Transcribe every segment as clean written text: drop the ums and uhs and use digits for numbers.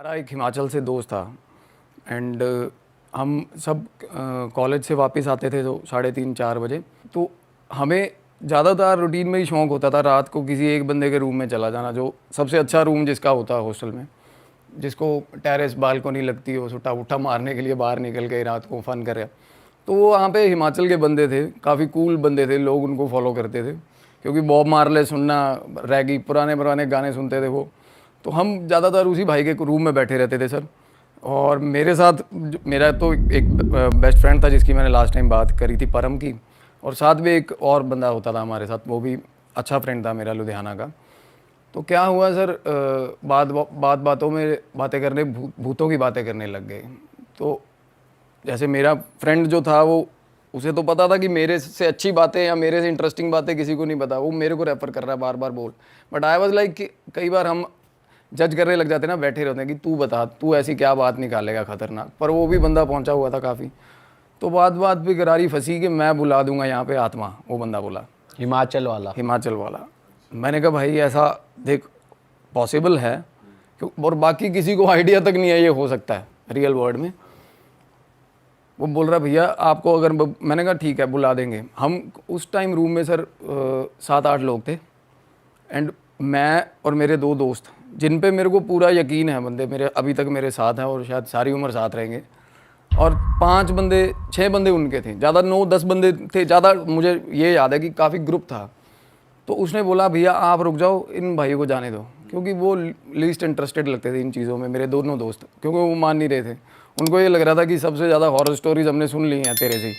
हमारा एक हिमाचल से दोस्त था एंड हम सब कॉलेज से वापस आते थे तो 3:30-4 बजे। तो हमें ज़्यादातर रूटीन में ही शौक़ होता था रात को किसी एक बंदे के रूम में चला जाना, जो सबसे अच्छा रूम जिसका होता है हॉस्टल में, जिसको टेरेस बालकनी लगती हो, सुट्टा उट्टा मारने के लिए बाहर निकल के रात को फ़न कर रहा। तो वो वहाँ पे हिमाचल के बंदे थे, काफ़ी कूल बंदे थे, लोग उनको फॉलो करते थे क्योंकि बॉब मार्ले सुनना, रैगी, पुराने गाने सुनते थे वो। तो हम ज़्यादातर उसी भाई के रूम में बैठे रहते थे सर। और मेरे साथ मेरा तो एक बेस्ट फ्रेंड था जिसकी मैंने लास्ट टाइम बात करी थी, परम की, और साथ में एक और बंदा होता था हमारे साथ, वो भी अच्छा फ्रेंड था मेरा लुधियाना का। तो क्या हुआ सर, बातों में बातें करने, भूतों की बातें करने लग गए। तो जैसे मेरा फ्रेंड जो था वो, उसे तो पता था कि मेरे से अच्छी बातें या मेरे से इंटरेस्टिंग बातें किसी को नहीं पता, वो मेरे को रेफर कर रहा है बार बार बोल। बट आई वाज लाइक, कई बार हम जज करने लग जाते ना, बैठे रहते हैं कि तू बता, तू ऐसी क्या बात निकालेगा खतरनाक। पर वो भी बंदा पहुंचा हुआ था काफ़ी। तो बात पे गरारी फंसी कि मैं बुला दूंगा यहाँ पे आत्मा, वो बंदा बोला, हिमाचल वाला। मैंने कहा भाई ऐसा देख पॉसिबल है, और बाकी किसी को आइडिया तक नहीं है ये हो सकता है रियल वर्ल्ड में। वो बोल रहा भैया आपको अगर, मैंने कहा ठीक है बुला देंगे। हम उस टाइम रूम में सर 7-8 लोग थे एंड मैं और मेरे 2 दोस्त, जिन पे मेरे को पूरा यकीन है, बंदे मेरे अभी तक मेरे साथ हैं और शायद सारी उम्र साथ रहेंगे। और 6 बंदे उनके थे, ज़्यादा 9-10 बंदे थे ज़्यादा, मुझे ये याद है कि काफ़ी ग्रुप था। तो उसने बोला भैया आप रुक जाओ, इन भाइयों को जाने दो, क्योंकि वो लीस्ट इंटरेस्टेड लगते थे इन चीज़ों में, मेरे दोनों दोस्त, क्योंकि वो मान नहीं रहे थे। उनको ये लग रहा था कि सबसे ज़्यादा हॉरर स्टोरीज हमने सुन ली हैं तेरे से।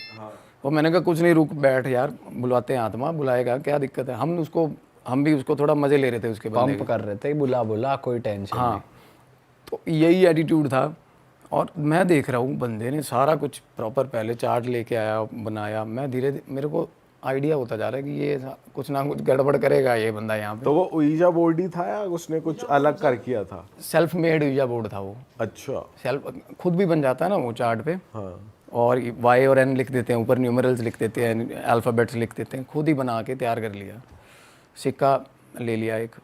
तो मैंने कहा कुछ नहीं, रुक बैठ यार, बुलाते हैं आत्मा, बुलाएगा, क्या दिक्कत है। हम भी उसको थोड़ा मज़े ले रहे थे, उसके पंप कर रहे थे, बुला कोई टेंशन नहीं। तो यही एटीट्यूड था। और मैं देख रहा हूँ बंदे ने सारा कुछ प्रॉपर पहले चार्ट लेके आया, बनाया। मैं धीरे मेरे को आइडिया होता जा रहा है कि ये कुछ ना कुछ गड़बड़ करेगा ये बंदा यहाँ पे। तो वो ouija बोर्ड ही था या उसने कुछ अलग कर किया था? सेल्फ मेड ouija बोर्ड था वो। अच्छा, सेल्फ खुद भी बन जाता है ना वो चार्ट पे। हाँ। और Y और N लिख देते हैं, ऊपर न्यूमरल्स लिख देते हैं, अल्फ़ाबेट्स लिख देते हैं, खुद ही बना के तैयार कर लिया। सिक्का ले लिया एक।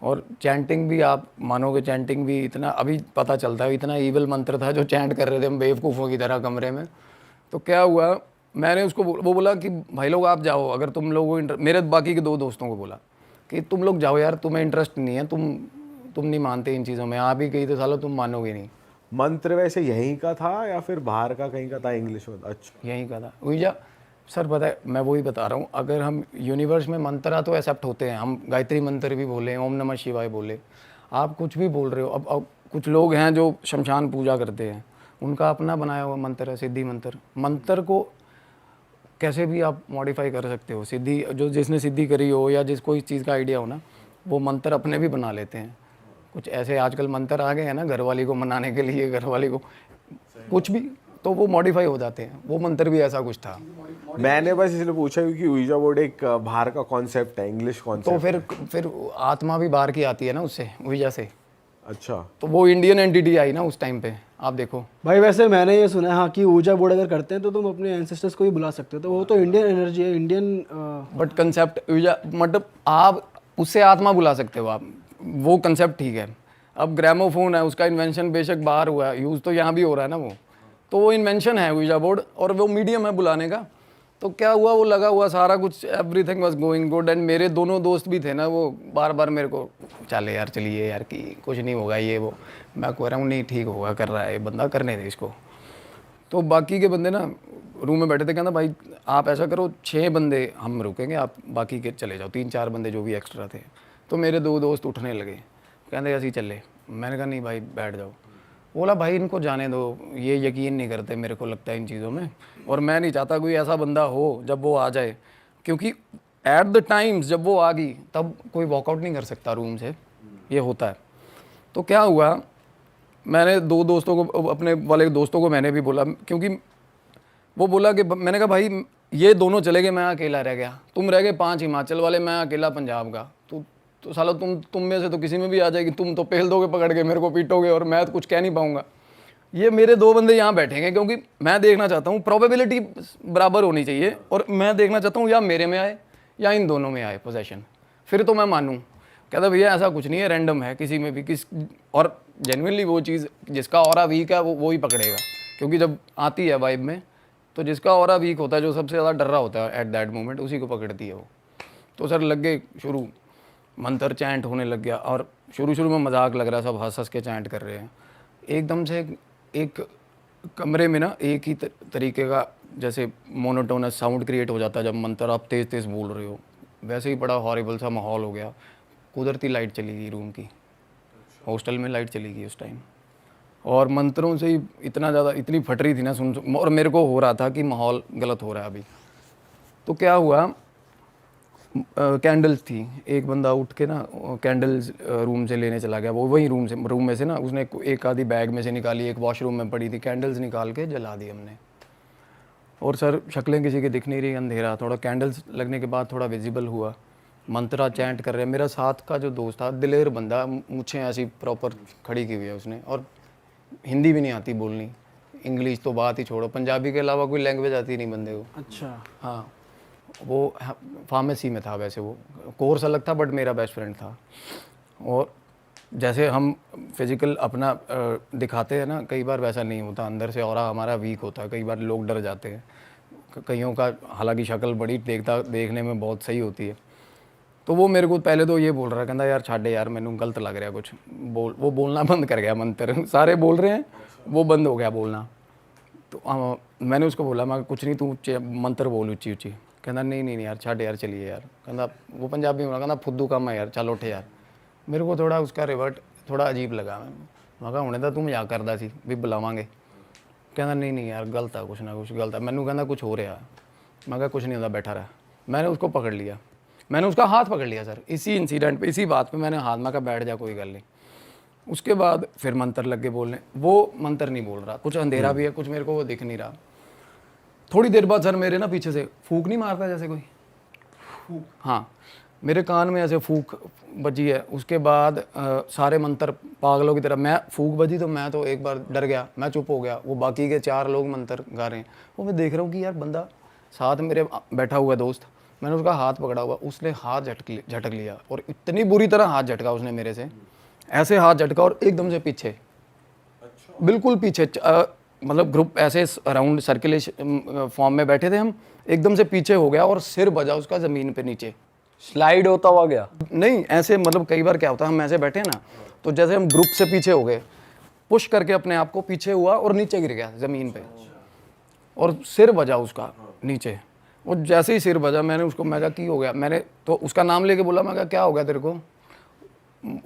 और चैंटिंग भी, आप मानोगे चैंटिंग भी इतना अभी पता चलता है, इतना ईवल मंत्र था जो चैंट कर रहे थे हम बेवकूफ़ों की तरह कमरे में। तो क्या हुआ, मैंने उसको वो बोला कि भाई लोग आप जाओ, अगर तुम लोगों को, मेरे बाकी के 2 दोस्तों को बोला कि तुम लोग जाओ यार, तुम्हें इंटरेस्ट नहीं है, तुम नहीं मानते इन चीज़ों में, आप ही गई तो सालो तुम मानोगे नहीं। मंत्र वैसे यहीं का था या फिर बाहर का कहीं का था, इंग्लिश में? अच्छा, यहीं का था ouija। सर पता है, मैं वही बता रहा हूँ, अगर हम यूनिवर्स में मंत्र तो एक्सेप्ट होते हैं, हम गायत्री मंत्र भी बोले, ओम नमः शिवाय बोले, आप कुछ भी बोल रहे हो। अब कुछ लोग हैं जो शमशान पूजा करते हैं, उनका अपना बनाया हुआ मंत्र है, सिद्धि मंत्र को कैसे भी आप मॉडिफाई कर सकते हो। सिद्धि जो जिसने सिद्धि करी हो या जिसको इस चीज़ का आइडिया हो ना, वो मंत्र अपने भी बना लेते हैं। कुछ ऐसे आजकल मंत्र आ गए हैं ना, घरवाली को मनाने के लिए, घरवाली को कुछ भी, तो वो मॉडिफाई हो जाते हैं। वो मंत्र भी ऐसा कुछ था। मैंने बस इसलिए पूछा क्योंकि ouija बोर्ड एक बाहर का कॉन्सेप्ट है, इंग्लिश कॉन्सेप्ट। तो फिर आत्मा भी बाहर की आती है ना उससे, ouija से। अच्छा, तो वो इंडियन एंटिटी आई ना उस टाइम पे, आप देखो भाई। वैसे मैंने ये सुना है हाँ कि ouija बोर्ड अगर करते हैं तो तुम अपने एंसेस्टर्स को भी बुला सकते हो, तो वो तो इंडियन एनर्जी है, इंडियन। बट कंसेप्ट ouija, मतलब आप उससे आत्मा बुला सकते हो आप, वो कंसेप्ट ठीक है। अब ग्रामोफोन है, उसका इन्वेंशन बेशक बाहर हुआ है, यूज़ तो यहाँ भी हो रहा है ना वो, तो वो इन्वेंशन है ouija बोर्ड, और वो मीडियम है बुलाने का। तो क्या हुआ, वो लगा हुआ सारा कुछ, everything was going good. And मेरे दोनों दोस्त भी थे ना, वो बार बार मेरे को, चले यार चलिए यार, कि कुछ नहीं होगा ये वो। मैं कह रहा हूँ नहीं ठीक होगा, कर रहा है ये बंदा, करने दे इसको। तो बाकी के बंदे ना रूम में बैठे थे, कहना भाई आप ऐसा करो, 6 बंदे हम रुकेंगे, आप बाकी के चले जाओ, 3-4 बंदे जो भी एक्स्ट्रा थे। तो मेरे 2 दोस्त उठने लगे, कहते ऐसे ही चले। मैंने कहा नहीं भाई बैठ जाओ। बोला भाई इनको जाने दो, ये यकीन नहीं करते मेरे को लगता है इन चीज़ों में, और मैं नहीं चाहता कोई ऐसा बंदा हो जब वो आ जाए, क्योंकि एट द टाइम्स जब वो आ गई तब कोई वॉकआउट नहीं कर सकता रूम से, ये होता है। तो क्या हुआ, मैंने 2 दोस्तों को, अपने वाले दोस्तों को मैंने भी बोला, क्योंकि वो बोला कि, मैंने कहा भाई ये दोनों चले गए, मैं अकेला रह गया, तुम रह गए 5 हिमाचल वाले, मैं अकेला पंजाब का। तो साला तुम में से तो किसी में भी आ जाएगी, तुम तो पेल दोगे पकड़ के, मेरे को पीटोगे, और मैं तो कुछ कह नहीं पाऊंगा। ये मेरे 2 बंदे यहाँ बैठेंगे, क्योंकि मैं देखना चाहता हूँ, प्रोबेबिलिटी बराबर होनी चाहिए, और मैं देखना चाहता हूँ या मेरे में आए या इन दोनों में आए पोजेशन, फिर तो मैं मानूँ। कहता भैया ऐसा कुछ नहीं है, रैंडम है किसी में भी, और जेन्युइनली वो चीज़ जिसका ऑरा वीक है वो ही पकड़ेगा, क्योंकि जब आती है वाइब में तो जिसका ऑरा वीक होता है, जो सबसे ज़्यादा डर रहा होता है एट दैट मोमेंट, उसी को पकड़ती है वो। तो सर लग गए शुरू, मंत्र चैंट होने लग गया, और शुरू में मजाक लग रहा है, सब हंस के चैंट कर रहे हैं। एकदम से एक कमरे में ना एक ही तरीके का जैसे मोनोटोनस साउंड क्रिएट हो जाता है जब मंत्र आप तेज़ तेज़ बोल रहे हो, वैसे ही बड़ा हॉरिबल सा माहौल हो गया। कुदरती लाइट चली गई रूम की, हॉस्टल में लाइट चली गई उस टाइम, और मंत्रों से ही इतनी फट रही थी ना सुन, और मेरे को हो रहा था कि माहौल गलत हो रहा है अभी। तो क्या हुआ, कैंडल्स थी, एक बंदा उठ के ना कैंडल्स रूम से लेने चला गया, वो वही रूम में से ना उसने एक आधी बैग में से निकाली, एक वॉशरूम में पड़ी थी, कैंडल्स निकाल के जला दी हमने। और सर शक्लें किसी की दिख नहीं रही, अंधेरा, थोड़ा कैंडल्स लगने के बाद थोड़ा विजिबल हुआ, मंत्रा चैंट कर रहे हैं। मेरा साथ का जो दोस्त था, दिलेर बंदा, मुझे ऐसी प्रॉपर खड़ी की हुई है उसने, और हिंदी भी नहीं आती बोलनी, इंग्लिश तो बात ही छोड़ो, पंजाबी के अलावा कोई लैंग्वेज आती नहीं बंदे को। अच्छा। हाँ, वो फार्मेसी में था, वैसे वो कोर्स अलग था, बट मेरा बेस्ट फ्रेंड था। और जैसे हम फिजिकल अपना दिखाते हैं ना, कई बार वैसा नहीं होता, अंदर से ऑरा हमारा वीक होता है, कई बार लोग डर जाते हैं, कईयों का हालांकि शक्ल बड़ी देखने में बहुत सही होती है। तो वो मेरे को पहले तो ये बोल रहा है, कहता यार छाड़े यार, मैंने गलत लग रहा कुछ, वो बोलना बंद कर गया मंत्र, सारे बोल रहे हैं, वो बंद हो गया बोलना। तो मैंने उसको बोला, मैं कुछ नहीं, तू मंत्र बोल ऊँची ऊँची। कहना नहीं यार छाड़ यार, चलिए यार। कहना वो पंजाबी में कहना फुद्दू काम है यार, चल उठे यार। मेरे को थोड़ा उसका रिवर्ट थोड़ा अजीब लगा, मैं कहा हुणे तो तू मजाक करदा सी भी बुलावांगे। कहना नहीं यार गलत है, कुछ ना कुछ गलत है। मैनू कहना कुछ हो रहा, मैं कहा कुछ नहीं होता, बैठा रहा। मैंने उसको पकड़ लिया, मैंने उसका हाथ पकड़ लिया सर, इसी इंसिडेंट पे, इसी बात पे मैंने हाथ, मैं कहा बैठ जा, कोई गल नहीं। उसके बाद फिर मंत्र लग के बोलने, वो मंत्र नहीं बोल रहा, कुछ अंधेरा भी है, कुछ मेरे को वो दिख नहीं रहा। थोड़ी देर बाद सर मेरे ना पीछे से फूक नहीं मारता जैसे कोई, हाँ, मेरे कान में ऐसे फूक बजी है। उसके बाद सारे मंत्र पागलों की तरह, मैं फूक बजी तो मैं तो एक बार डर गया, मैं चुप हो गया। वो बाकी के 4 लोग मंत्र गा रहे हैं, वो मैं देख रहा हूँ कि यार बंदा साथ मेरे बैठा हुआ दोस्त, मैंने उसका हाथ पकड़ा हुआ, उसने हाथ झटक लिया, और इतनी बुरी तरह हाथ झटका उसने मेरे से, ऐसे हाथ झटका और एकदम से पीछे, बिल्कुल पीछे, मतलब ग्रुप ऐसे अराउंड सर्कुलेशन फॉर्म में बैठे थे हम, एकदम से पीछे हो गया और सिर बजा उसका ज़मीन पे नीचे, स्लाइड होता हुआ गया। नहीं ऐसे, मतलब कई बार क्या होता है, हम ऐसे बैठे ना, तो जैसे हम ग्रुप से पीछे हो गए, पुश करके अपने आप को पीछे हुआ और नीचे गिर गया ज़मीन पे, और सिर बजा उसका नीचे। और जैसे ही सिर बजा, मैंने उसको, मैं कहा की हो गया, मैंने तो उसका नाम लेके बोला, मैं कहा क्या हो गया तेरे को।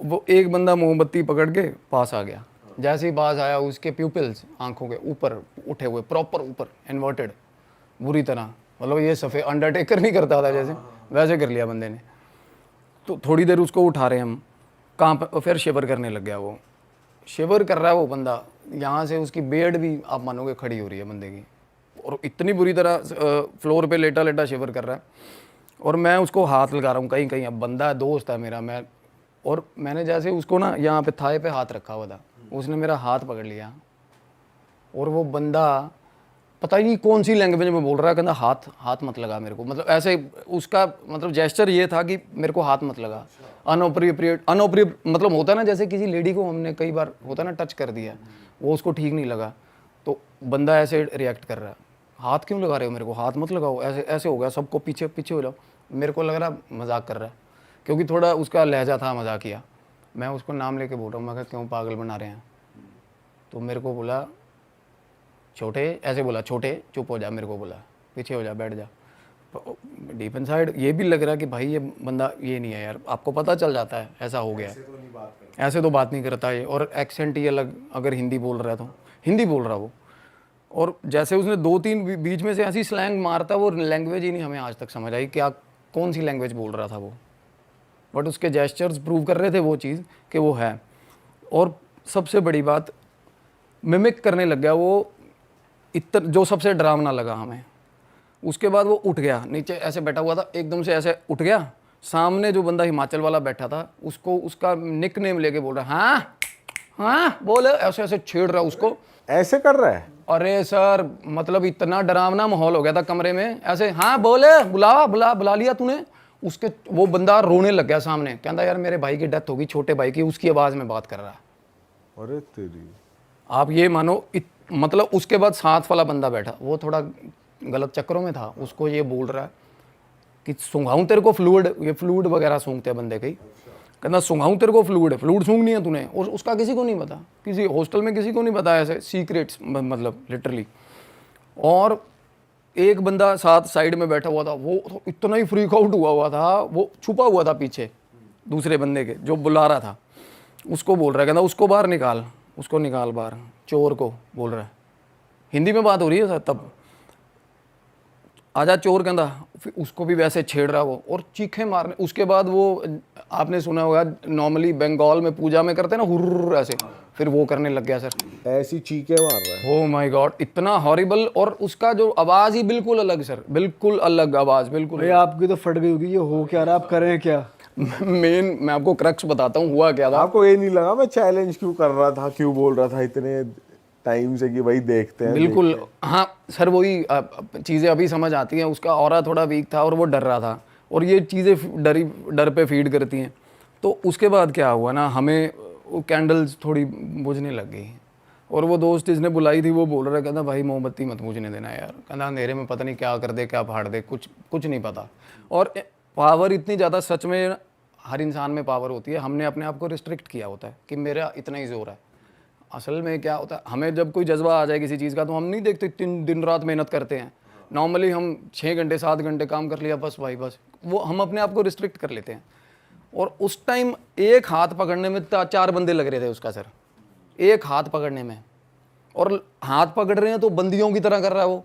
वो एक बंदा मोमबत्ती पकड़ के पास आ गया, जैसे ही पास आया उसके प्यूपिल्स आंखों के ऊपर उठे हुए, प्रॉपर ऊपर इन्वर्टेड बुरी तरह, मतलब ये सफ़ेद अंडरटेकर नहीं करता था जैसे, वैसे कर लिया बंदे ने। तो थोड़ी देर उसको उठा रहे हम, कहाँ पर, फिर शिवर करने लग गया, वो शिवर कर रहा है वो बंदा, यहाँ से उसकी बेड भी आप मानोगे खड़ी हो रही है बंदे की, और इतनी बुरी तरह फ्लोर पे लेटा लेटा शिवर कर रहा है। और मैं उसको हाथ लगा रहा हूँ कहीं कहीं, अब बंदा दोस्त है मेरा, और मैंने जैसे उसको ना यहाँ पे थाए पे हाथ रखा हुआ था, उसने मेरा हाथ पकड़ लिया, और वो बंदा पता ही नहीं कौन सी लैंग्वेज में बोल रहा है, कहता हाथ मत लगा मेरे को, मतलब ऐसे उसका मतलब जेस्चर ये था कि मेरे को हाथ मत लगा। अनअप्रोप्रिएट मतलब होता है ना, जैसे किसी लेडी को हमने कई बार होता है ना टच कर दिया, वो उसको ठीक नहीं लगा, तो बंदा ऐसे रिएक्ट कर रहा है, हाथ क्यों लगा रहे हो मेरे को, हाथ मत लगाओ, ऐसे हो गया, सबको पीछे पीछे हो जाओ। मेरे को लग रहा मजाक कर रहा है, क्योंकि थोड़ा उसका लहजा था मजाकिया। मैं उसको नाम लेके बोल रहा हूँ, मैं कहा क्यों पागल बना रहे हैं। तो मेरे को बोला छोटे, ऐसे बोला छोटे चुप हो जा, मेरे को बोला पीछे हो जा, बैठ जा। डीप इनसाइड ये भी लग रहा कि भाई ये बंदा ये नहीं है यार, आपको पता चल जाता है ऐसा हो गया, ऐसे तो बात नहीं करता ये, और एक्सेंट ही अलग, अगर हिंदी बोल रहा है तो हिंदी बोल रहा वो, और जैसे उसने 2-3 बीच में से ऐसी स्लैंग मारता, वो लैंग्वेज ही नहीं हमें आज तक समझ आई क्या कौन सी लैंग्वेज बोल रहा था वो, बट उसके जेस्चर्स प्रूव कर रहे थे वो चीज़ कि वो है। और सबसे बड़ी बात, मिमिक करने लग गया वो, इतना जो सबसे डरावना लगा हमें। उसके बाद वो उठ गया, नीचे ऐसे बैठा हुआ था, एकदम से ऐसे उठ गया, सामने जो बंदा हिमाचल वाला बैठा था उसको उसका निक नेम लेके बोल रहा, हाँ बोले, ऐसे ऐसे छेड़ रहा उसको, ऐसे कर रहा है। अरे सर मतलब इतना डरावना माहौल हो गया था कमरे में, ऐसे हाँ बोले, बुला लिया तूने। उसके वो बंदा रोने लग गया सामने, कहता यार मेरे भाई की डेथ होगी, छोटे भाई की, उसकी आवाज़ में बात कर रहा है। अरे तेरी। आप ये मानो मतलब उसके बाद साथ वाला बंदा बैठा, वो थोड़ा गलत चक्करों में था, उसको ये बोल रहा है कि सूंघाऊं तेरे को फ्लूइड, ये फ्लूइड वगैरह सूंघते हैं बंदे कई, कहना सूंघाऊं तेरे को फ्लूइड है, फ्लूइड सूंघनी है तूने, और उसका किसी को नहीं पता, किसी हॉस्टल में किसी को नहीं पता, ऐसे सीक्रेट्स मतलब लिटरली। और एक बंदा साथ साइड में बैठा हुआ था, वो तो इतना ही फ्रीक आउट हुआ था, वो छुपा हुआ था पीछे दूसरे बंदे के जो बुला रहा था, उसको बोल रहा है, कहना उसको बाहर निकाल, उसको निकाल बाहर, चोर को बोल रहा है, हिंदी में बात हो रही है सर तब, आजा चोर कहता, फिर उसको भी वैसे छेड़ रहा वो और चीखे मारने। उसके बाद वो आपने सुना होगा नॉर्मली बंगाल में पूजा में करते हैं ना हुर्र ऐसे, फिर वो करने लग गया सर, ऐसी चीखें मार रहा है। ओ माय गॉड, इतना हॉरिबल, और उसका जो आवाज़ ही बिल्कुल अलग सर, बिल्कुल अलग आवाज़, बिल्कुल। भाई आपकी तो फट गई होगी, ये हो क्या रहा है, आप कर रहे हैं क्या? मेन मैं आपको क्रक्स बताता हूँ हुआ क्या था। आपको ये नहीं लगा मैं चैलेंज क्यों कर रहा था, क्यों बोल रहा था इतने टाइम से कि भाई देखते हैं? बिल्कुल हाँ सर, वही चीज़ें अभी समझ आती हैं, उसका ऑरा थोड़ा वीक था और वो डर रहा था, और ये चीज़ें डर पे फीड करती हैं। तो उसके बाद क्या हुआ ना, हमें वो कैंडल्स थोड़ी बुझने लग गई, और वो दोस्त जिसने बुलाई थी वो बोल रहा है, कहता भाई मोमबत्ती मत बुझने देना यार, कहता अंधेरे में पता नहीं क्या कर दे क्या फाड़ दे, कुछ नहीं पता। और पावर इतनी ज़्यादा, सच में हर इंसान में पावर होती है, हमने अपने आप को रिस्ट्रिक्ट किया होता है कि मेरा इतना ही जोर है। असल में क्या होता है, हमें जब कोई जज्बा आ जाए किसी चीज़ का, तो हम नहीं देखते दिन रात मेहनत करते हैं, नॉर्मली हम 6 घंटे 7 घंटे काम कर लिया बस भाई बस, वो हम अपने आप को रिस्ट्रिक्ट कर लेते हैं। और उस टाइम एक हाथ पकड़ने में 4 बंदे लग रहे थे उसका सर, एक हाथ पकड़ने में, और हाथ पकड़ रहे हैं तो बंदियों की तरह कर रहा है वो,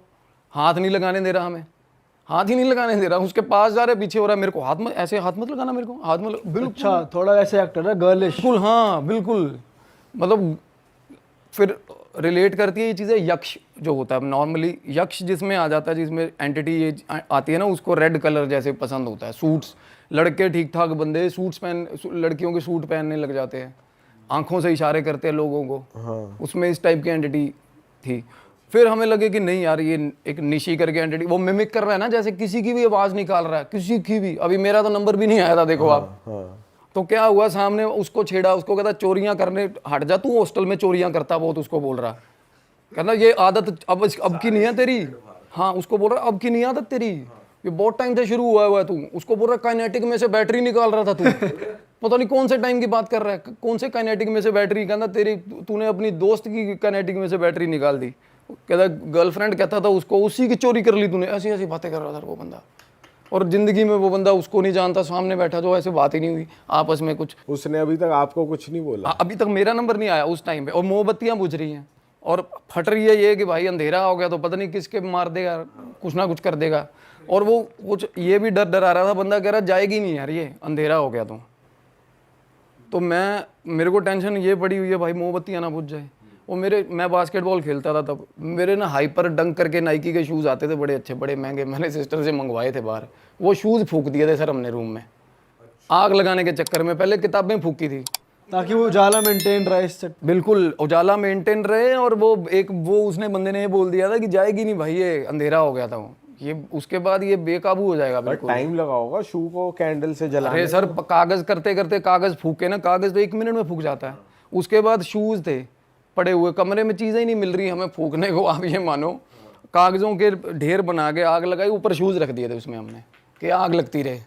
हाथ नहीं लगाने दे रहा हमें, हाथ ही नहीं लगाने दे रहा, उसके पास जा रहे पीछे हो रहा है, मेरे को हाथ में ऐसे हाथ मत लगाना, मेरे को हाथ में बिल्कुल। अच्छा, थोड़ा ऐसे एक्टर है गर्लिश। बिल्कुल हाँ बिल्कुल, मतलब फिर रिलेट करती है ये चीज़ें यक्ष जो होता है नॉर्मली, यक्ष जिसमें आ जाता है, जिसमें एंटिटी ये आती है ना, उसको रेड कलर जैसे पसंद होता है, सूट्स, लड़के ठीक ठाक बंदे सूट्स लड़कियों के सूट पहनने लग जाते हैं, आंखों से इशारे करते हैं लोगों को, हाँ। उसमें इस टाइप की एंटिटी थी। फिर हमें लगे कि नहीं यार, ये एक निशी करके एंटिटी, वो मिमिक कर रहा है ना, जैसे किसी की भी आवाज़ निकाल रहा है, किसी की भी। अभी मेरा तो नंबर भी नहीं आया था, देखो आप। हाँ। तो क्या हुआ, सामने उसको छेड़ा, उसको कहता चोरियां करने हट जा तू, हॉस्टल में चोरियां करता बहुत, उसको बोल रहा, कहना ये आदत अब की नहीं है तेरी। हाँ, उसको बोल रहा अब की नहीं आदत तेरी, ये बहुत टाइम से शुरू हुआ है तू। उसको बोल रहा काइनेटिक में से बैटरी निकाल रहा था तू, पता नहीं कौन से टाइम की बात कर रहा है, कौन से काइनेटिक में से बैटरी, कहना तेरी तूने अपनी दोस्त की काइनेटिक में से बैटरी निकाल दी, कहता गर्लफ्रेंड कहता था उसको, उसी की चोरी कर ली तूने, ऐसी ऐसी बातें कर रहा था वो बंदा। और जिंदगी में वो बंदा उसको नहीं जानता, सामने बैठा जो, ऐसे बात ही नहीं हुई आपस में कुछ। उसने अभी तक आपको कुछ नहीं बोला? अभी तक मेरा नंबर नहीं आया उस टाइम पे, और मोमबत्तियां बुझ रही हैं और फट रही है ये कि भाई अंधेरा हो गया तो पता नहीं किसके मार देगा, कुछ ना कुछ कर देगा। और वो कुछ ये भी डर आ रहा था, बंदा कह रहा जाएगी नहीं यार ये अंधेरा हो गया तो मेरे को टेंशन ये पड़ी हुई है भाई मोमबत्तियां ना बुझ जाए। वो मैं बास्केटबॉल खेलता था तब, मेरे ना हाइपर डंक करके नाइकी के शूज़ आते थे, बड़े अच्छे बड़े महंगे, मैंने सिस्टर से मंगवाए थे बाहर, वो शूज़ फूंक दिए थे सर हमने रूम में, आग लगाने के चक्कर में। पहले किताबें फूकी थी ताकि वो उजाला मेंटेन रहे, इससे बिल्कुल उजाला मेंटेन रहे। और वो उसने बंदे ने ये बोल दिया था कि जाएगी नहीं भाई ये अंधेरा हो गया था वो, ये उसके बाद ये बेकाबू हो जाएगा बिल्कुल। टाइम लगा होगा शू को कैंडल से जलाने? अरे सर कागज करते करते कागज फूके ना, कागज तो 1 मिनट में फूक जाता है। उसके बाद शूज थे पड़े हुए कमरे में, चीजें ही नहीं मिल रही हमें फूकने को, आप ये मानो कागजों के ढेर बना के आग लगाई, ऊपर शूज रख दिए थे उसमें हमने कि आग लगती रहे।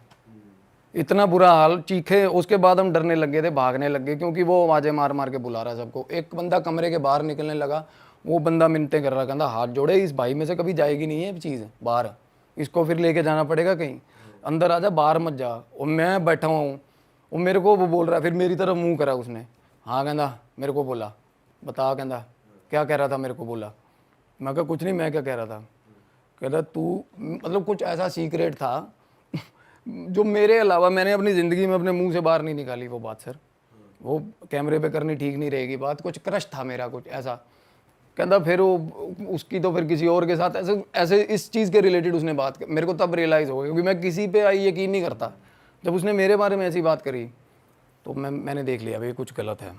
इतना बुरा हाल, चीखे। उसके बाद हम डरने लग गए थे, भागने लग गए, क्योंकि वो आवाजें मार मार के बुला रहा सबको। एक बंदा कमरे के बाहर निकलने लगा, वो बंदा मिन्नतें कर रहा, कहता हाथ जोड़े, इस भाई में से कभी जाएगी नहीं है चीज़ बाहर, इसको फिर लेके जाना पड़ेगा कहीं, अंदर आ जा बाहर मत जा। और मैं बैठा हुआ हूँ, वो मेरे को वो बोल रहा है, फिर मेरी तरफ मुँह करा उसने, हाँ कहता मेरे को बोला बता, कहता क्या कह रहा था, मेरे को बोला। मैं कहा कुछ नहीं, मैं क्या कह रहा था। कहता तू मतलब कुछ ऐसा सीक्रेट था जो मेरे अलावा मैंने अपनी ज़िंदगी में अपने मुंह से बाहर नहीं निकाली वो बात सर, वो कैमरे पे करनी ठीक नहीं रहेगी बात, कुछ क्रश था मेरा कुछ ऐसा। कहता फिर वो उसकी तो फिर किसी और के साथ ऐसे ऐसे इस चीज़ के रिलेटेड उसने बात कर, मेरे को तब रियलाइज़ हो गया, क्योंकि मैं किसी पे यकीन नहीं करता, जब उसने मेरे बारे में ऐसी बात करी तो मैंने देख लिया भाई कुछ गलत है।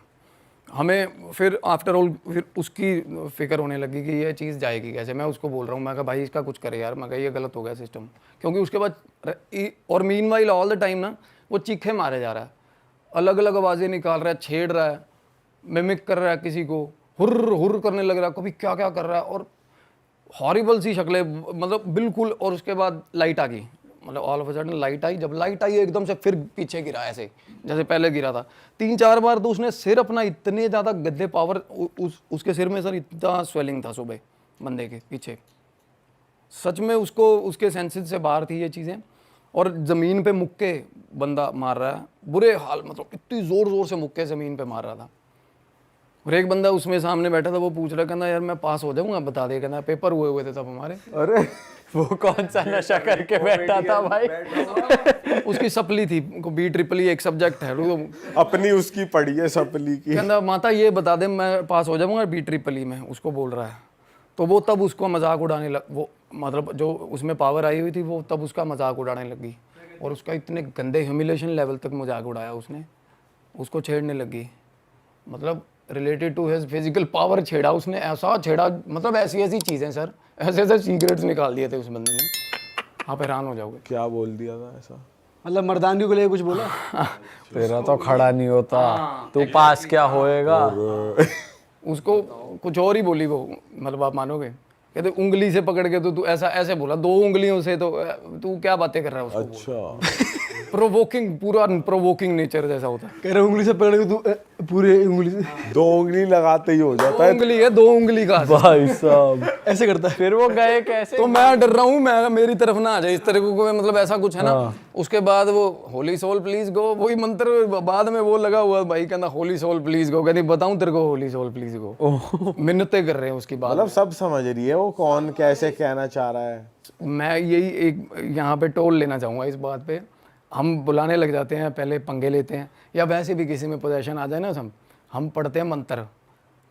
हमें फिर आफ्टर ऑल फिर उसकी फिक्र होने लगी कि ये चीज़ जाएगी कैसे। मैं उसको बोल रहा हूँ, मैं कहा भाई इसका कुछ करे यार, मैं कहा ये गलत हो गया सिस्टम। क्योंकि उसके बाद और मीनवाइल ऑल द टाइम ना वो चीखे मारे जा रहा है, अलग अलग आवाज़ें निकाल रहा है, छेड़ रहा है, मिमिक कर रहा है किसी को, हुर्र हुर्र करने लग रहा है, कभी क्या क्या कर रहा है, और हॉरिबल सी शक्लें, मतलब बिल्कुल। और उसके बाद लाइट आ गई, मतलब all of a sudden light आई। जब लाइट आई एकदम से फिर पीछे गिरा ऐसे जैसे पहले गिरा था 3-4 बार। तो उसने सिर अपना इतने ज़्यादा गद्दे पावर, उसके सिर में सर इतना स्वेलिंग था सुबह बंदे के पीछे, सच में उसको उसके सेंसेस से बाहर थी ये चीज़ें। और ज़मीन पे मुक्के बंदा मार रहा है, बुरे हाल, मतलब इतनी ज़ोर ज़ोर से मुक्के ज़मीन पे मार रहा था। और एक बंदा उसमें सामने बैठा था, वो पूछ रहा, कहना यार मैं पास हो जाऊंगा, बता दे, कहना पेपर हुए हुए थे तब हमारे। अरे वो कौन सा नशा करके बैठा था भाई? उसकी सप्ली थी, उनको BEE एक सब्जेक्ट है, तो अपनी उसकी पड़ी है सपली की। कहना माता ये बता दे मैं पास हो जाऊंगा BEE में, उसको बोल रहा है। तो वो तब उसको मजाक उड़ाने लग, वो मतलब जो उसमें पावर आई हुई थी वो तब उसका मजाक उड़ाने लगी। और उसका इतने गंदे ह्यूमिलेशन लेवल तक मजाक उड़ाया उसने, उसको छेड़ने लगी, मतलब related to his physical power छेड़ा उसने, ऐसा छेड़ा, मतलब ऐसी ऐसी चीज़ें सर, ऐसे ऐसे सीक्रेट्स निकाल दिए थे उस बंदे ने, आप हैरान हो जाओगे। क्या बोल दिया था ऐसा? मतलब मर्दानगी को लेकर कुछ बोला? तेरा तो खड़ा नहीं होता, तू पास क्या होएगा? उसको कुछ और ही बोली वो, मतलब आप मानोगे, कहते उंगली से पकड़ के तो तू ऐसा ऐसे बोला 2 उंगलियों से, तो तू क्या बातें कर रहा है उसको। अच्छा प्रोवोकिंग, पूरा प्रोवोकिंग नेचर जैसा होता है। कह रहे उंगली से पकड़ के तू पूरे उंगली से 2 उंगली लगाते ही हो जाता 2 है। उंगली है, 2 उंगली का। भाई साहब ऐसे करता है। फिर वो गए कैसे? तो मैं डर रहा हूँ, मैं मेरी तरफ ना आ जाए इस तरह को, मतलब ऐसा कुछ है ना। उसके बाद वो होली सोल प्लीज गो, वही मंत्र बाद में वो लगा हुआ भाई, कहना होली सोल प्लीज गो, कहती बताऊं तेरे को होली सोल प्लीज गो, मिन्नतें कर रहे हैं उसकी बात। मतलब सब समझ रही है वो कौन कैसे कहना चाह रहा है। मैं यही एक यहाँ पे टोल लेना चाहूँगा इस बात पे। हम बुलाने लग जाते हैं, पहले पंगे लेते हैं, या वैसे भी किसी में पोजेशन आ जाए ना, हम पढ़ते हैं मंत्र।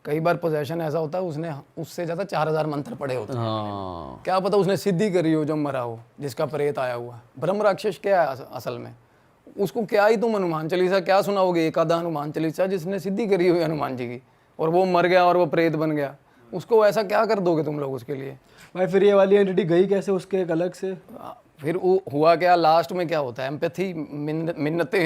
कई बार पोजेशन ऐसा होता है उसने उससे ज़्यादा 4000 मंत्र पढ़े होते हैं। हाँ क्या पता उसने सिद्धि करी हो जो मरा हो, जिसका प्रेत आया हुआ है। ब्रह्म राक्षस क्या है असल में, उसको क्या ही तुम हनुमान चालीसा क्या सुनाओगे, एक आधा हनुमान चालीसा जिसने सिद्धि करी हुई हनुमान जी की, और वो मर गया और वो प्रेत बन गया, उसको ऐसा क्या कर दोगे तुम लोग उसके लिए। भाई फिर ये वाली एंटिटी गई कैसे उसके एक अलग से? फिर हुआ क्या, लास्ट में क्या होता है, एम्पैथी, मिन्नते,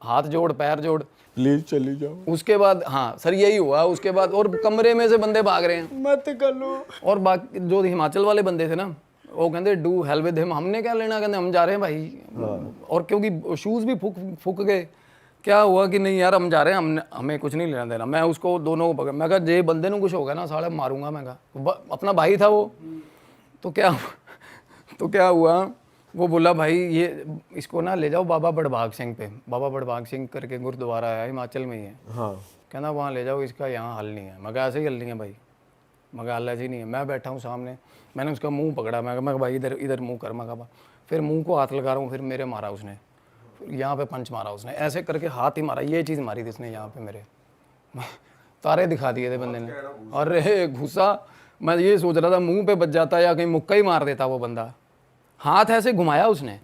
हाथ जोड़ पैर जोड़, प्लीज चली जाओ। उसके बाद हाँ सर यही हुआ। उसके बाद और कमरे में से बंदे भाग रहे हैं, मत कर लो। और बाकी जो हिमाचल वाले बंदे थे ना, वो कहते डू हेल विद हिम, हमने क्या लेना, कहते हम जा रहे हैं भाई। और क्योंकि शूज़ भी फूक गए, क्या हुआ कि नहीं यार हम जा रहे हैं, हमें कुछ नहीं लेना देना। मैं उसको दोनों को पकड़, मैं कहा जे बंदे को कुछ होगा ना साले मारूंगा, मैं कहा अपना भाई था वो। तो क्या हुआ, वो बोला भाई ये इसको ना ले जाओ बाबा बड़भाग सिंह पे, बाबा बड़भाग सिंह करके गुरुद्वारा है हिमाचल में ही है। हाँ कहना वहाँ ले जाओ, इसका यहाँ हल नहीं है। मैं कहा ऐसे ही हल नहीं है भाई, मैं कहा हल ऐसे ही नहीं है। मैं बैठा हूँ सामने, मैंने उसका मुंह पकड़ा, मैं कहा भाई इधर मुंह कर, मैं कहा फिर मुंह को हाथ लगा रहा हूँ, फिर मेरे मारा उसने, यहाँ पे पंच मारा उसने, ऐसे करके हाथ ही मारा, ये चीज़ मारी थी उसने यहाँ पे मेरे, तारे दिखा दिए थे बंदे ने। अरे घुसा, मैं ये सोच रहा था मुंह पे बच जाता या कहीं मुक्का ही मार देता वो बंदा। हाथ ऐसे घुमाया उसने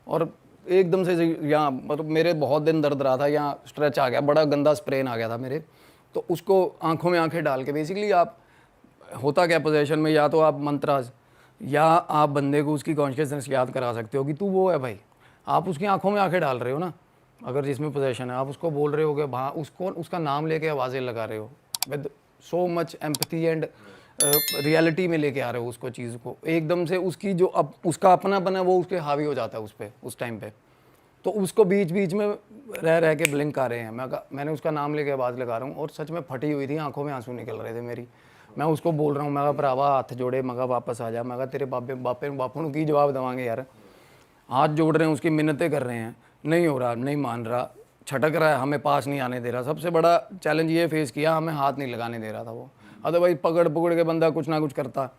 और एकदम से यहाँ, मतलब मेरे बहुत दिन दर्द रहा था, यहाँ स्ट्रेच आ गया, बड़ा गंदा स्प्रेन आ गया था मेरे। तो उसको आंखों में आंखें डाल के बेसिकली आप, होता क्या पोजीशन में, या तो आप मंत्राज या आप बंदे को उसकी कॉन्शियसनेस याद करा सकते हो कि तू वो है भाई। आप उसकी आंखों में आंखें डाल रहे हो ना, अगर जिसमें पोजीशन है, आप उसको बोल रहे हो कि वहाँ उसको उसका नाम लेके आवाज़ें लगा रहे हो with so much empathy and reality में लेके आ रहे हो उसको, चीज़ को एकदम से उसकी जो अब उसका अपनापन है वो उसके हावी हो जाता है उस पर उस टाइम पे। तो उसको बीच बीच में रह के ब्लिंक आ रहे हैं। मैंने उसका नाम लेके आवाज़ लगा रहा हूँ और सच में फटी हुई थी, आंखों में आंसू निकल रहे थे मेरी। मैं उसको बोल रहा हूँ, मैं कहा भरावा हाथ जोड़े, मैं कहा वापस आ जा, मैं कहा तेरे बापू की जवाब देवांगे यार। हाथ जोड़ रहे हैं, उसकी मिन्नतें कर रहे हैं, नहीं हो रहा, नहीं मान रहा, छटक रहा है, हमें पास नहीं आने दे रहा। सबसे बड़ा चैलेंज ये फेस किया, हमें हाथ नहीं लगाने दे रहा था वो। अदरवाइज पकड़ के बंदा कुछ ना कुछ करता।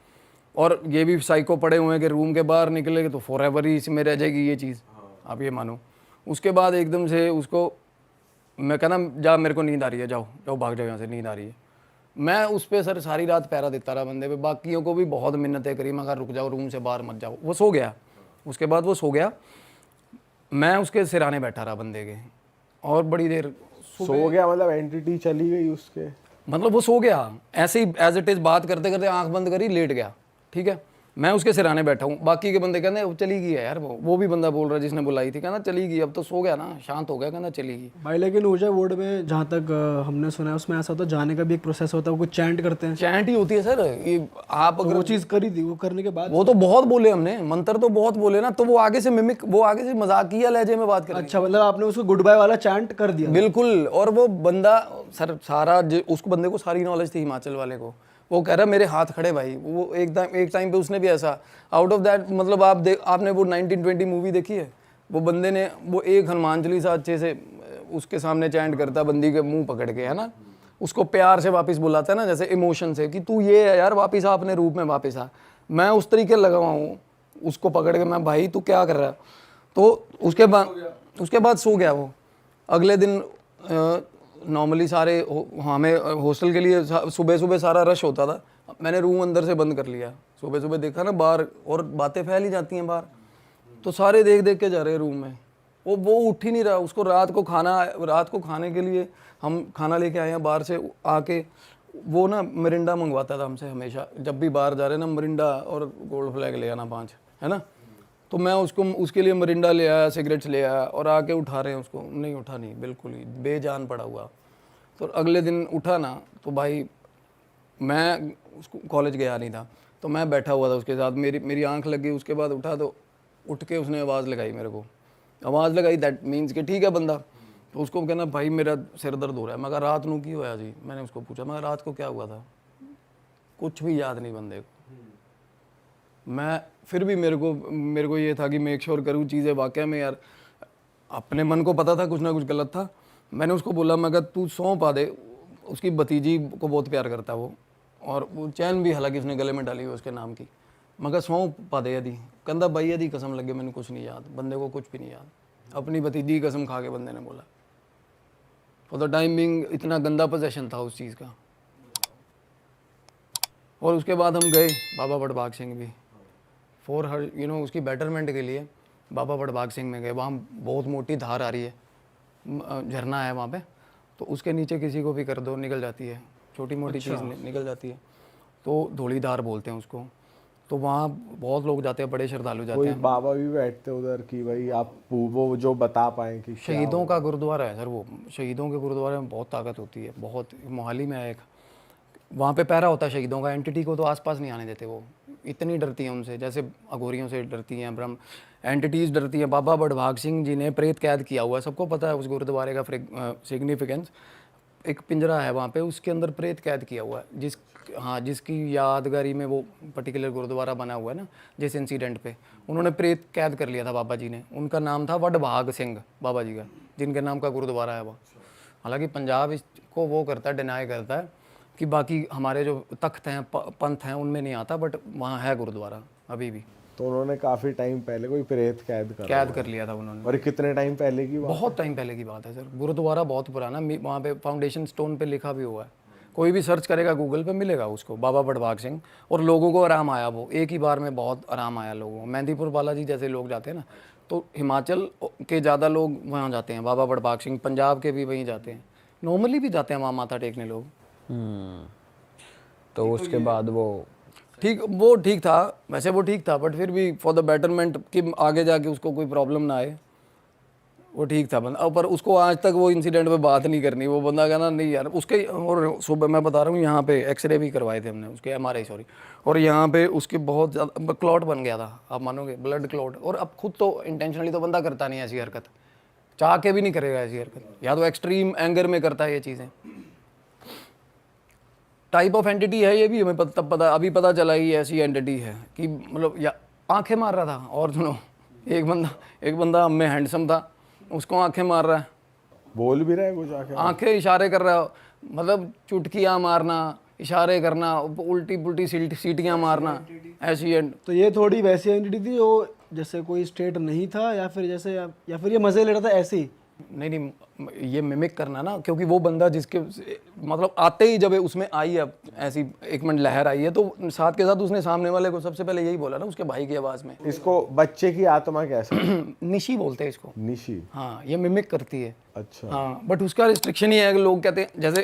और ये भी साइको पड़े हुए हैं कि रूम के बाहर निकलेगे तो फॉरएवर ही इसमें रह जाएगी ये चीज़, आप ये मानो। उसके बाद एकदम से उसको मैं कहना जा, मेरे को नींद आ रही है, जाओ जाओ भाग जाओ यहाँ से, नींद आ रही है। मैं उस पर सर सारी रात पहरा देता रहा बंदे पे, बाकियों को भी बहुत मिन्नतें करी, मैं कहा रुक जाओ, रूम से बाहर मत जाओ। वो सो गया, उसके बाद वो सो गया, मैं उसके सिराने बैठा रहा बंदे के, और बड़ी देर सो गया। मतलब एंटिटी चली गई उसके, मतलब वो सो गया ऐसे ही एज इट इज़, बात करते करते आंख बंद करी, लेट गया, ठीक है। मैं उसके सिराने बैठा हूँ, बाकी के बंदे कहते चली गई है यार, वो भी बंदा बोल रहा है जिसने बुलाई थी, कहना चली गई, अब तो सो गया ना, शांत हो गया, कहना चली गई। भाई लेकिन ऊर्जा बोर्ड में जहाँ तक हमने सुना है उसमें ऐसा होता है, जाने का भी एक प्रोसेस होता है, वो कुछ चैंट करते हैं। चैंट ही होती है सर, ये आप अगर वो चीज़ करी थी, वो करने के बाद वो तो बहुत बोले हमने, मंत्र तो बहुत बोले ना, तो वो आगे से मिमिक, वो आगे से मजाकिया लहजे में बात कर रहे हैं। अच्छा, मतलब आपने उसको गुड बाय वाला चैंट कर दिया। बिल्कुल। और वो बंदा सर सारा उसको बंदे को सारी नॉलेज थी हिमाचल वाले को, वो कह रहा मेरे हाथ खड़े भाई। वो एक टाइम पे उसने भी ऐसा आउट ऑफ दैट, मतलब आपने वो 1920 मूवी देखी है, वो बंदे ने वो एक हनुमान चालीसा अच्छे से उसके सामने चैंट करता, बंदी के मुंह पकड़ के, है ना, उसको प्यार से वापस बुलाता है ना, जैसे इमोशन से कि तू ये है यार, वापस आ अपने रूप में वापस आ। मैं उस तरीके लगा हुआ हूँ उसको पकड़ के, मैं भाई तू क्या कर रहा है। तो उसके बाद सो गया वो। अगले दिन नॉर्मली सारे हमें हॉस्टल के लिए सुबह सुबह सारा रश होता था, मैंने रूम अंदर से बंद कर लिया। सुबह सुबह देखा ना बाहर, और बातें फैल ही जाती हैं बाहर, तो सारे देख देख के जा रहे हैं रूम में। वो उठ ही नहीं रहा। उसको रात को खाने के लिए हम खाना लेके आए हैं बाहर से आके, वो ना मिरिंडा मंगवाता था हमसे हमेशा, जब भी बाहर जा रहे ना मिरिंडा और गोल्ड फ्लैग ले आना 5, है ना। तो मैं उसके लिए मिरिंडा ले आया, सिगरेट्स ले आया, और आके उठा रहे हैं उसको, नहीं उठा नहीं, बिल्कुल ही बेजान पड़ा हुआ। तो अगले दिन उठा ना, तो भाई मैं उसको कॉलेज गया नहीं था, तो मैं बैठा हुआ था उसके साथ, मेरी आंख लगी। उसके बाद उठा तो उठ के उसने आवाज़ लगाई मेरे को, आवाज़ लगाई, दैट मीन्स कि ठीक है बंदा। तो उसको कहना भाई मेरा सिर दर्द हो रहा है। मैं कहा रात को की होया जी, मैंने उसको पूछा, मैं रात को क्या हुआ था, कुछ भी याद नहीं बंदे को। मैं फिर भी मेरे को ये था कि मेक श्योर करूँ चीज़ें वाकई में, यार अपने मन को पता था कुछ ना कुछ गलत था। मैंने उसको बोला, मैं कहा तू सौंप पा दे, उसकी भतीजी को बहुत प्यार करता है वो, और वो चैन भी हालांकि उसने गले में डाली हुई उसके नाम की। मैं कहा सौंप पा दे यदि, कहता भाई यदि कसम लगे मैंने कुछ नहीं याद, बंदे को कुछ भी नहीं याद। अपनी भतीजी की कसम खा के बंदे ने बोला। फॉर द टाइम बिंग इतना गंदा पोजेशन था उस चीज़ का। और उसके बाद हम गए बाबा बड़भाग सिंह भी, फॉर हर उसकी बेटरमेंट के लिए बाबा बड़भाग सिंह में गए। वहाँ बहुत मोटी धार आ रही है, झरना है वहाँ पे, तो उसके नीचे किसी को भी कर दो निकल जाती है, छोटी मोटी चीज़ निकल जाती है, तो धौली धार बोलते हैं उसको। तो वहाँ बहुत लोग जाते हैं, बड़े श्रद्धालु जाते कोई हैं। बाबा भी बैठते उधर कि भाई आप वो जो बता पाएँ कि शहीदों का गुरुद्वारा है सर वो, शहीदों के गुरुद्वारे में बहुत ताकत होती है, बहुत। मोहाली में है एक, वहाँ पे पहरा होता है शहीदों का। एंटिटी को तो आसपास नहीं आने देते, वो इतनी डरती हैं उनसे, जैसे अघोरियों से डरती हैं, ब्रह्म एंटिटीज़ डरती हैं। बाबा बड़भाग सिंह जी ने प्रेत कैद किया हुआ है, सबको पता है उस गुरुद्वारे का सिग्निफिकेंस। एक पिंजरा है वहाँ पे, उसके अंदर प्रेत कैद किया हुआ है, जिसकी यादगारी में वो पर्टिकुलर गुरुद्वारा बना हुआ है ना। जिस इंसिडेंट पे उन्होंने प्रेत कैद कर लिया था बाबा जी ने, उनका नाम था वडभाग सिंह बाबा जी का, जिनके नाम का गुरुद्वारा है वो। हालांकि पंजाब इसको वो करता है, डिनाई करता है कि बाकी हमारे जो तख्त हैं, पंथ हैं, उनमें नहीं आता, बट वहाँ है गुरुद्वारा अभी भी। तो उन्होंने काफी टाइम पहले कोई प्रेत कैद कर लिया था उन्होंने। और कितने टाइम पहले की बात? बहुत टाइम पहले की बात है सर। गुरुद्वारा बहुत पुराना, वहाँ पे फाउंडेशन स्टोन पे लिखा भी हुआ है, कोई भी सर्च करेगा गूगल पे मिलेगा उसको, बाबा बड़भाग सिंह। और लोगों को आराम आया, वो एक ही बार में बहुत आराम आया लोगों को। मेहंदीपुर बालाजी जैसे लोग जाते हैं ना, तो हिमाचल के ज़्यादा लोग वहाँ जाते हैं बाबा बड़भाग सिंह, पंजाब के भी वहीं जाते हैं, नॉर्मली भी जाते हैं वहाँ माथा टेकने लोग। तो उसके बाद वो ठीक था, वैसे वो ठीक था, बट फिर भी फॉर द बेटरमेंट कि आगे जाके उसको कोई प्रॉब्लम ना आए, वो ठीक था बंदा। पर उसको आज तक वो इंसिडेंट पे बात नहीं करनी। वो बंदा कहना नहीं यार उसके, और सुबह मैं बता रहा हूँ यहाँ पे एक्सरे भी करवाए थे हमने उसके, MRI सॉरी, और यहाँ पे उसके बहुत ज़्यादा क्लॉट बन गया था, आप मानोगे, ब्लड क्लॉट। और अब खुद तो इंटेंशनली तो बंदा करता नहीं ऐसी हरकत, चाह के भी नहीं करेगा ऐसी हरकत, या तो एक्सट्रीम एंगर में करता है ये चीज़ें। टाइप ऑफ एंटिटी है ये भी हमें तब पता, अभी पता चला ही ऐसी एंटिटी है कि मतलब या आंखें मार रहा था। और सुनो, एक बंदा हम में हैंडसम था, उसको आंखें मार रहा है, बोल भी रहा है कुछ, आंखें इशारे कर रहा है, मतलब चुटकियाँ मारना, इशारे करना, उल्टी पुल्टी सीटियाँ मारना, ऐसी एंड। तो ये थोड़ी वैसी एंटिटी थी जो जैसे कोई स्टेट नहीं था, या फिर जैसे या फिर ये मजे ले रहा था ऐसे ही? नहीं, ये मिमिक करना ना, क्योंकि वो बंदा जिसके मतलब आते ही जब उसमें आई है ऐसी एक मिनट लहर आई है, तो साथ के साथ उसने सामने वाले को सबसे पहले यही बोला ना उसके भाई की आवाज़ में। इसको बच्चे की आत्मा कैसे? निशी बोलते हैं इसको। निशी? हाँ, ये मिमिक करती है। अच्छा। हाँ, बट उसका रिस्ट्रिक्शन ही है कि लोग कहते हैं, जैसे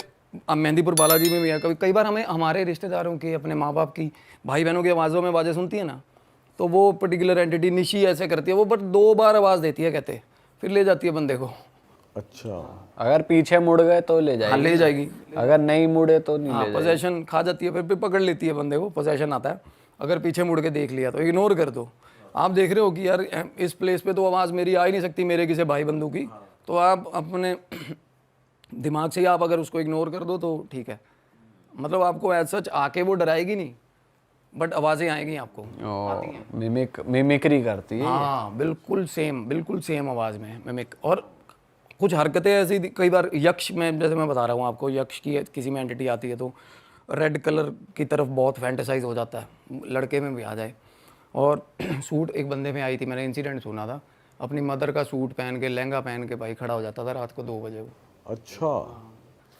अब मेहंदीपुर बालाजी में भी है, कभी कई बार हमें हमारे रिश्तेदारों की, अपने माँ बाप की, भाई बहनों की आवाज़ों में आवाज़ें सुनती है ना, तो वो पर्टिकुलर एंटिटी निशी ऐसे करती है वो, बट 2 बार आवाज़ देती है कहते, फिर ले जाती है बंदे को। अच्छा, अगर पीछे मुड़ गए तो ले हाँ जाएगी, ले जाएगी। अगर नहीं मुड़े तो नहीं हाँ ले जाएगी। पोजेशन खा जाती है, फिर पकड़ लेती है बंदे को, पोजेशन आता है। अगर पीछे मुड़ के देख लिया तो इग्नोर कर दो। आप देख रहे हो कि यार इस प्लेस पे तो आवाज़ मेरी आ ही नहीं सकती मेरे किसी भाई बंधु की, तो आप अपने दिमाग से ही आप अगर उसको इग्नोर कर दो तो ठीक है। मतलब आपको एज सच आके वो डराएगी नहीं, बट आवाज़ें आएंगी आपको। मिमिक्री करती है। हाँ बिल्कुल सेम आवाज़ में मिमिक। और कुछ हरकतें ऐसी कई बार यक्ष में, जैसे मैं बता रहा हूँ आपको, यक्ष की किसी में एंटिटी आती है तो रेड कलर की तरफ बहुत फैंटेसाइज हो जाता है, लड़के में भी आ जाए। और सूट एक बंदे में आई थी, मैंने इंसिडेंट सुना था, अपनी मदर का सूट पहन के, लहंगा पहन के भाई खड़ा हो जाता था रात को 2 बजे को। अच्छा,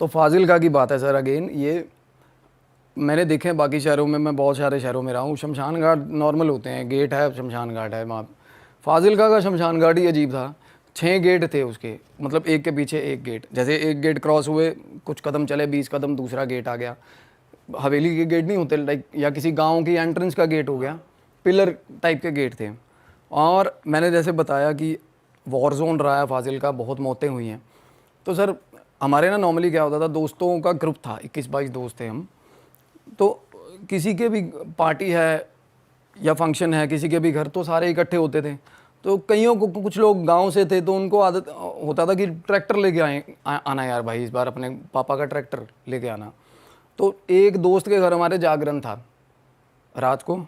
तो फाजिलका की बात है सर, अगेन ये मैंने देखे हैं बाकी शहरों में, मैं बहुत सारे शहरों में रहा हूँ, शमशान घाट नॉर्मल होते हैं, गेट है, शमशान घाट है वहाँ। फाजिलका का शमशान घाट ही अजीब था। 6 गेट थे उसके, मतलब एक के पीछे एक गेट। जैसे एक गेट क्रॉस हुए, कुछ कदम चले, 20 कदम दूसरा गेट आ गया। हवेली के गेट नहीं होते लाइक, या किसी गांव की एंट्रेंस का गेट हो गया, पिलर टाइप के गेट थे। और मैंने जैसे बताया कि वॉर जोन रहा है फाजिलका, बहुत मौतें हुई हैं। तो सर हमारे ना नॉर्मली क्या होता था, दोस्तों का ग्रुप था, 21-22 दोस्त थे हम। तो किसी के भी पार्टी है या फंक्शन है किसी के भी घर, तो सारे इकट्ठे होते थे। तो कईयों को, कुछ लोग गांव से थे तो उनको आदत होता था कि ट्रैक्टर लेके आना यार भाई, इस बार अपने पापा का ट्रैक्टर लेके आना। तो एक दोस्त के घर हमारे जागरण था रात को,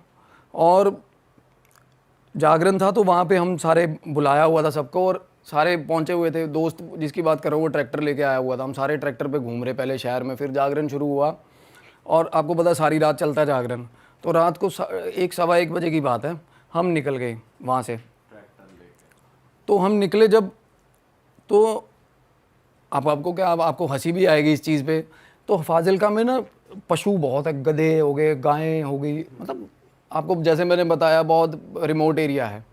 और जागरण था तो वहाँ पे हम सारे बुलाया हुआ था सबको, और सारे पहुँचे हुए थे। दोस्त जिसकी बात कर रहा हूँ वो ट्रैक्टर लेके आया हुआ था, हम सारे ट्रैक्टर पे घूम रहे पहले शहर में, फिर जागरण शुरू हुआ। और आपको पता सारी रात चलता है जागरण। तो रात को 1-1:15 बजे की बात है, हम निकल गए वहाँ से। तो हम निकले जब, तो आपको क्या, आपको हंसी भी आएगी इस चीज़ पे। तो फाजिलका में ना पशु बहुत है, गधे हो गए, गायें हो गई, मतलब आपको जैसे मैंने बताया बहुत रिमोट एरिया है।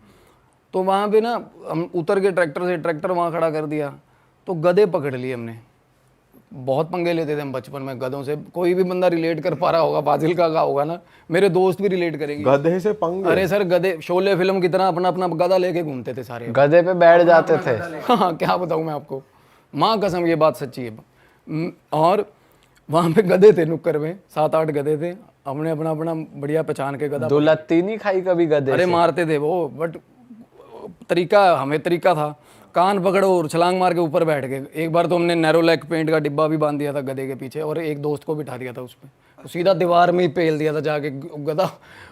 तो वहाँ पे ना हम उतर के ट्रैक्टर से, ट्रैक्टर वहाँ खड़ा कर दिया, तो गधे पकड़ लिए हमने। बहुत पंगे लेते थे हम बचपन में गधों से। कोई भी बंदा रिलेट कर पा रहा होगा, फाजिलका का होगा ना, मेरे दोस्त भी रिलेट करेंगे। गधे से पंगे? अरे सर गधे, शोले फिल्म की तरह अपना अपना गधा लेके घूमते थे सारे। गधे पे बैठ जाते थे। हाँ क्या बताऊँ मैं आपको, माँ कसम ये बात सच्ची है। और वहाँ पे गधे थे नुक्कड़ में, 7-8 गधे थे। हमने अपना अपना बढ़िया पहचान के गधा। दुलत्ती नहीं खाई कभी गधे अरे से? मारते थे वो, बट तरीका, हमें तरीका था, कान पकड़ो और छलांग मार के ऊपर बैठ गए। एक बार तो हमने नैरोलैक पेंट का डिब्बा भी बांध दिया था गधे के पीछे, और एक दोस्त को बिठा दिया था उस पर, सीधा दीवार में ही पेल दिया था जाके गधा।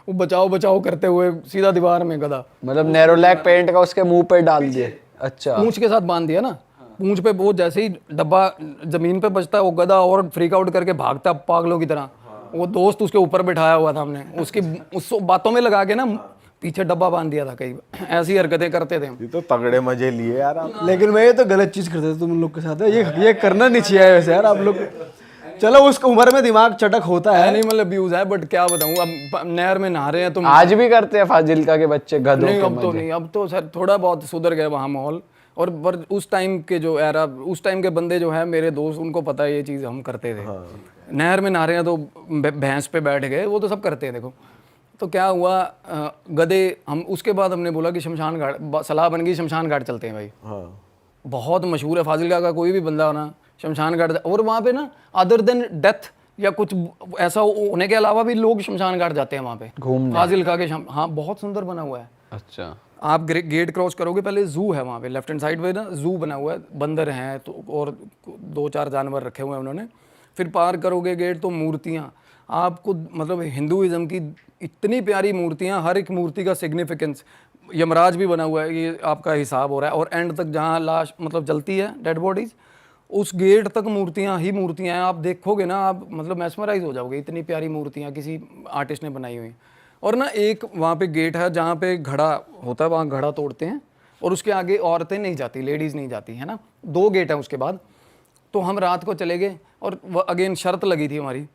वो बचाओ बचाओ करते हुए सीधा दीवार में गधा। मतलब नैरोलैक पेंट का उसके मुंह पे डाल दिए? अच्छा, पूंछ के साथ बांध दिया ना, पूंछ पे। वो जैसे ही डब्बा जमीन पे बचता है, वो गधा और फ्रीक आउट करके भागता पागलों की तरह। वो दोस्त उसके ऊपर बिठाया हुआ था हमने, उसकी उस बातों में लगा के ना पीछे डब्बा बांध दिया था। कई ऐसी हरकतें करते थे हम। ये तो तगड़े मजे लिए यार आप। लेकिन मैं ये तो गलत चीज़ करते थे तुम लोग के साथ, ये करना नहीं चाहिए वैसे यार आप लोग। चलो उस उम्र में दिमाग चटक होता है। नहीं मतलब व्यूज है, बट क्या बताऊँ, अब नहर में नहा रहे हैं तो आज भी करते हैं फाजिलका के बच्चे गधों नहीं, के अब तो मजे? नहीं, अब तो सर थोड़ा बहुत सुधर गया वहाँ माहौल। और पर उस टाइम के जो एरा, उस टाइम के बंदे जो है मेरे दोस्त, उनको पता है ये चीज़ हम करते थे। नहर में नहा रहे हैं तो भैंस पे बैठ गए, वो तो सब करते हैं देखो। तो क्या हुआ, गधे, हम उसके बाद हमने बोला कि शमशान घाट, सलाह बन गई शमशान घाट चलते हैं भाई। हाँ, बहुत मशहूर है फाजिलका का, कोई भी बंदा हो ना शमशान घाट। और वहाँ पे ना अदर देन डेथ या कुछ ऐसा होने के अलावा भी लोग शमशान घाट जाते हैं वहाँ पे घूमने। फाजिलका के हाँ बहुत सुंदर बना हुआ है। अच्छा, आप गेट क्रॉस करोगे, पहले जू है वहाँ पे, लेफ्ट हैंड साइड पे ना जू बना हुआ है, बंदर हैं तो, और 2-4 जानवर रखे हुए हैं उन्होंने। फिर पार करोगे गेट तो मूर्तियाँ आपको, मतलब हिंदुइज्म की इतनी प्यारी मूर्तियाँ, हर एक मूर्ति का सिग्निफिकेंस। यमराज भी बना हुआ है, ये आपका हिसाब हो रहा है। और एंड तक जहाँ लाश मतलब जलती है, डेड बॉडीज, उस गेट तक मूर्तियाँ ही मूर्तियाँ हैं। आप देखोगे ना, आप मतलब मैस्मराइज हो जाओगे, इतनी प्यारी मूर्तियाँ किसी आर्टिस्ट ने बनाई हुई। और ना एक वहाँ पे गेट है जहाँ पे घड़ा होता है, वहाँ घड़ा तोड़ते हैं, और उसके आगे औरतें नहीं जाती, लेडीज़ नहीं जाती है ना। 2 गेट हैं उसके बाद। तो हम रात को चले गए, और अगेन शर्त लगी थी हमारी।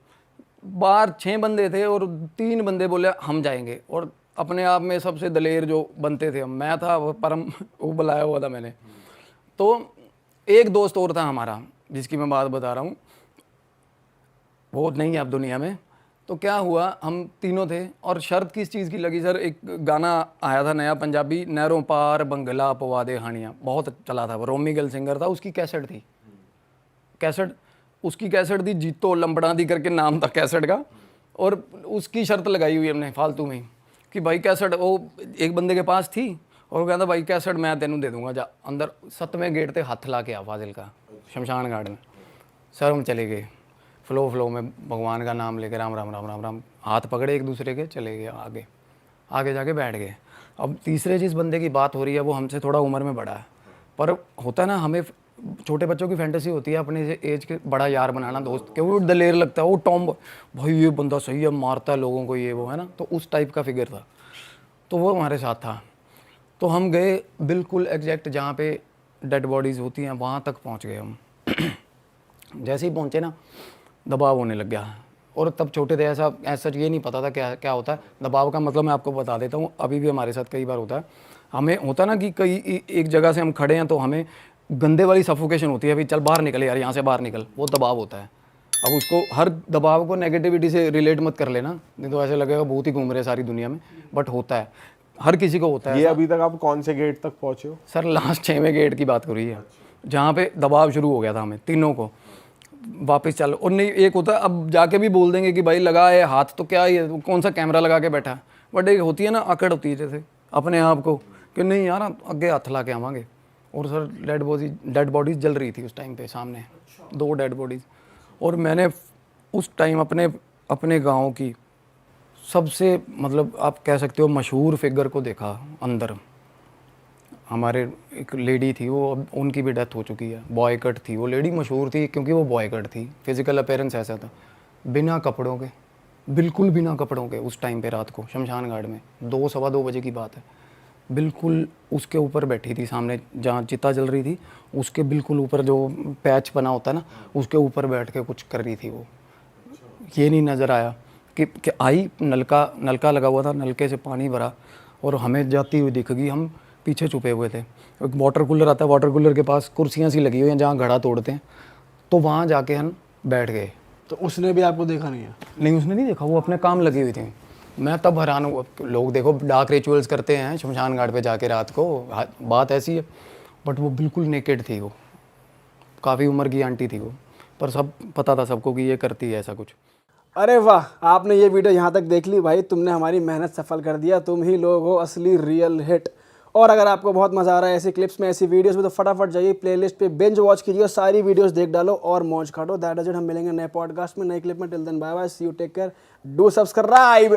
बाहर 6 बंदे थे और 3 बंदे बोले हम जाएंगे, और अपने आप में सबसे दलेर जो बनते थे हम, मैं था वो परम, वो बुलाया हुआ था मैंने। तो एक दोस्त और था हमारा जिसकी मैं बात बता रहा हूँ, वो नहीं है अब दुनिया में। तो क्या हुआ, हम तीनों थे और शर्त किस चीज़ की लगी सर, एक गाना आया था नया पंजाबी, नहरों पार बंगला पवा दे हानियाँ, बहुत चला था, वो रोमी गिल सिंगर था, उसकी कैसेट थी, कैसेट उसकी कैसेट थी, जीतो लंबड़ा दी करके नाम था कैसेट का। और उसकी शर्त लगाई हुई हमने फालतू में कि भाई कैसेट वो एक बंदे के पास थी और वो कहता भाई कैसेट मैं तेनू दे दूंगा, जा अंदर 7वें गेट पे हाथ ला के आ फाजिल का शमशान घाट में। सर हम चले गए फ्लो में भगवान का नाम लेके राम राम राम राम राम, हाथ पकड़े एक दूसरे के, चले गए आगे, आगे जाके बैठ गए। अब तीसरे जिस बंदे की बात हो रही है वो हमसे थोड़ा उम्र में बड़ा है, पर होता है ना, हमें छोटे बच्चों की फैंटेसी होती है अपने एज के बड़ा यार बनाना दोस्त के, वो दलेर लगता है, वो टॉम भाई ये बंदा सही है, मारता है लोगों को, ये वो है ना, तो उस टाइप का फिगर था। तो वो हमारे साथ था। तो हम गए बिल्कुल एग्जैक्ट जहाँ पे डेड बॉडीज़ होती हैं वहाँ तक पहुँच गए हम। जैसे ही पहुँचे ना दबाव होने लग गया, और तब छोटे थे, ऐसा ये नहीं पता था क्या क्या होता है दबाव का मतलब। मैं आपको बता देता हूँ, अभी भी हमारे साथ कई बार होता है, हमें होता ना कि कई एक जगह से हम खड़े हैं तो हमें गंदे वाली सफोकेशन होती है, अभी चल बाहर निकल यार, यहाँ से बाहर निकल, वो दबाव होता है। अब उसको हर दबाव को नेगेटिविटी से रिलेट मत कर लेना, नहीं तो ऐसे लगेगा बहुत ही घूम रहे सारी दुनिया में, बट होता है, हर किसी को होता है। ये अभी तक आप कौन से गेट तक पहुंचे हो? सर लास्ट 6वें गेट की बात हो रही है, जहाँ पे दबाव शुरू हो गया था हमें तीनों को, वापस चल। और नहीं एक होता है अब जाके भी बोल देंगे कि भाई लगा है हाथ, तो क्या ये कौन सा कैमरा लगा के बैठा है, बट एक होती है ना अकड़ होती है जैसे अपने आप को कि नहीं यार आगे हाथ ला के आवांगे। और सर डेड बॉडीज जल रही थी उस टाइम पे सामने, 2 डेड बॉडीज। और मैंने उस टाइम अपने गाँव की सबसे मतलब आप कह सकते हो मशहूर फिगर को देखा अंदर। हमारे एक लेडी थी, वो अब उनकी भी डेथ हो चुकी है, बॉय कट थी वो लेडी, मशहूर थी क्योंकि वो बॉय कट थी, फिजिकल अपीयरेंस ऐसा था, बिना कपड़ों के, बिल्कुल बिना कपड़ों के, उस टाइम पे रात को शमशान घाट में 2 सवा 2 बजे की बात है, बिल्कुल उसके ऊपर बैठी थी सामने जहाँ चिता जल रही थी, उसके बिल्कुल ऊपर जो पैच बना होता है ना, उसके ऊपर बैठ के कुछ कर रही थी वो। ये नहीं नज़र आया कि आई, नलका लगा हुआ था, नलके से पानी भरा और हमें जाती हुई दिख गई। हम पीछे छुपे हुए थे, एक वाटर कूलर आता है, वाटर कूलर के पास कुर्सियाँ सी लगी हुई हैं जहाँ घड़ा तोड़ते हैं, तो वहाँ जाके हम बैठ गए। तो उसने भी आपको देखा नहीं है? नहीं उसने नहीं देखा, वो अपने काम लगी हुई थी। मैं तब हैरान हुआ, लोग देखो डार्क रिचुअल्स करते हैं शमशान घाट पे जाके रात को, बात ऐसी है, बट वो बिल्कुल नेकेड थी, वो काफ़ी उम्र की आंटी थी वो, पर सब पता था सबको कि ये करती है ऐसा कुछ। अरे वाह, आपने ये वीडियो यहाँ तक देख ली भाई, तुमने हमारी मेहनत सफल कर दिया, तुम ही लोग हो असली रियल हिट। और अगर आपको बहुत मज़ा आ रहा है ऐसी क्लिप्स में, ऐसी वीडियोस में, तो फटाफट जाइए प्लेलिस्ट पे बिंज वॉच कीजिए, सारी वीडियोस देख डालो और मौज काटो। दैट इज इट, हम मिलेंगे नए पॉडकास्ट में, नए क्लिप में। Till then bye bye, see you, take care, do subscribe.